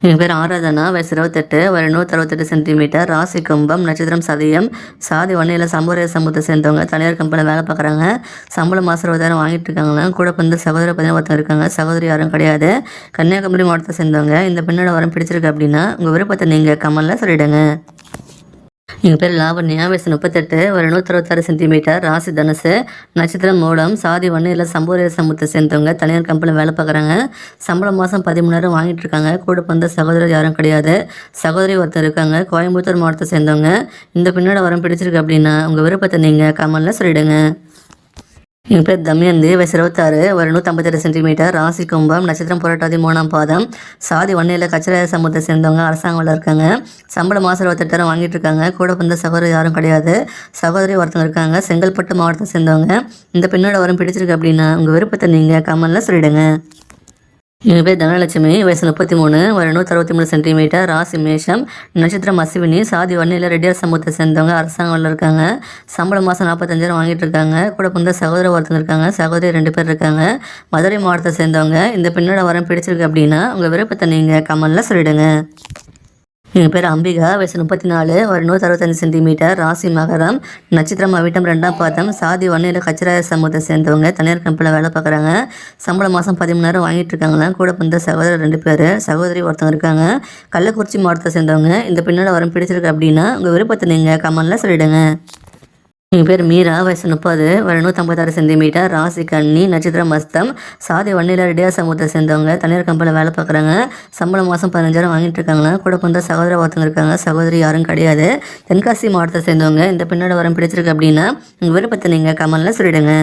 என் பேர் ஆராதனா, வயசு 28, ஒரு 168 சென்டிமீட்டர், ராசி கும்பம், நட்சத்திரம் சதயம், சாதி வன்னியில் சம்பூரிய சமூகத்தை சேர்ந்தவங்க, தனியார் கம்பெனியில் வேலை பார்க்குறாங்க. சம்பளம் மாதம் 20,000 வாங்கிட்டு இருக்காங்களாம். கூட வந்து சகோதர பையன் ஒருத்தர் இருக்காங்க. சகோதரி யாரும் கிடையாது. கன்னியாகுமரி மாவட்டத்தை சேர்ந்தவங்க. இந்த பெண்ணோட வரம் பிடிச்சிருக்கு அப்படின்னா உங்கள் விருப்பத்தை நீங்கள் கமெண்ட்ல சொல்லிடுங்க. எங்கள் பேர் லாவண்யா, வயசு 38, ஒரு 166 சென்டிமீட்டர், ராசி தனுசு, நட்சத்திரம் மூலம், சாதி வன்னியில் சம்பூரிய சமூகத்தை சேர்ந்தவங்க, தனியார் கம்பெனியில் வேலை பார்க்குறாங்க. சம்பளம் மாதம் 13,000 வாங்கிட்டு இருக்காங்க. கூட வந்து சகோதரர் யாரும் கிடையாது. சகோதரி ஒருத்தர் இருக்காங்க. கோயம்புத்தூர் மாவட்டத்தை சேர்ந்தவங்க. இந்த பெண்ணோட வரம் பிடிச்சிருக்கு அப்படின்னா உங்கள் விருப்பத்தை நீங்கள் கமெண்ட்ல சொல்லிடுங்க. என் பேர் தமயந்தி, வயசு 26, ஒரு 158 சென்டிமீட்டர், ராசி கும்பம், நட்சத்திரம் புரட்டாதி 3ஆம் பாதம், சாதி வன்னியில் கச்சராய சமூகத்தை சேர்ந்தவங்க, அரசாங்கத்தில் இருக்காங்க. சம்பளம் மாதம் 28,000 வாங்கிட்டு இருக்காங்க. கூட வந்த சகோதரி யாரும் கிடையாது. சகோதரி ஒருத்தவங்க இருக்காங்க. செங்கல்பட்டு மாவட்டத்தை சேர்ந்தவங்க. இந்த பெண்ணோட வரம் பிடிச்சிருக்கு அப்படின்னா உங்கள் விருப்பத்தை நீங்கள் கமெண்ட்ல சொல்லிடுங்க. எங்கள் பேர் தனலட்சுமி, வயசு 33, ஒரு 163 சென்டிமீட்டர், ராசி மேஷம், நட்சத்திரம் அஸ்வினி, சாதி வன்னியில் ரெட்டியார் சமூகத்தை சேர்ந்தவங்க, அரசாங்கத்தில் இருக்காங்க. சம்பளம் மாதம் 45,000 வாங்கிட்டு இருக்காங்க. கூட வந்து சகோதர ஒருத்தங்க இருக்காங்க. சகோதரி 2 பேர் இருக்காங்க. மதுரை மாவட்டத்தை சேர்ந்தவங்க. இந்த பெண்ணோட வரம் பிடிச்சிருக்கு அப்படின்னா உங்கள் விருப்பத்தை நீங்கள் கமெண்ட்ல சொல்லிடுங்க. எங்கள் பேர் அம்பிகா, வயசு 34, ஒரு 165 சென்டிமீட்டர், ராசி மகரம், நட்சத்திரம் அவிட்டம் 2ஆம் பாதம், சாதி வன்னியில் கச்சராய சமூகத்தை சேர்ந்தவங்க, தனியார் கம்பெனியில் வேலை பார்க்குறாங்க. சம்பளம் மாதம் 13,000 வாங்கிட்டு இருக்காங்களா. கூட வந்து சகோதரர் 2 பேர், சகோதரி ஒருத்தவங்க இருக்காங்க. கள்ளக்குறிச்சி மாவட்டத்தை சேர்ந்தவங்க. இந்த பெண்ணோட வரம் பிடிச்சிருக்கு அப்படின்னா உங்கள் விருப்பத்தை நீங்கள் கமெண்ட்ல சொல்லிடுங்க. எங்கள் பேர் மீரா, வயசு 30, ஒரு 156 சென்டிமீட்டர், ராசி கன்னி, நட்சத்திரம் மஸ்தம், சாதி வன்னியில் ரெட்டியார் சமூகத்தை சேர்ந்தவங்க, தனியார் கம்பெனியில் வேலை பார்க்குறாங்க. சம்பளம் மாதம் 15,000 வாங்கிட்டு இருக்காங்களா. கூட வந்து சகோதர ஒருத்தங்க இருக்காங்க. சகோதரி யாரும் கிடையாது. தென்காசி மாவட்டத்தை சேர்ந்தவங்க. இந்த பெண்ணோட வரம் பிடிச்சிருக்கு அப்படின்னா உங்கள் விருப்பத்தை நீங்கள் கமெண்ட்ல சொல்லிடுங்க.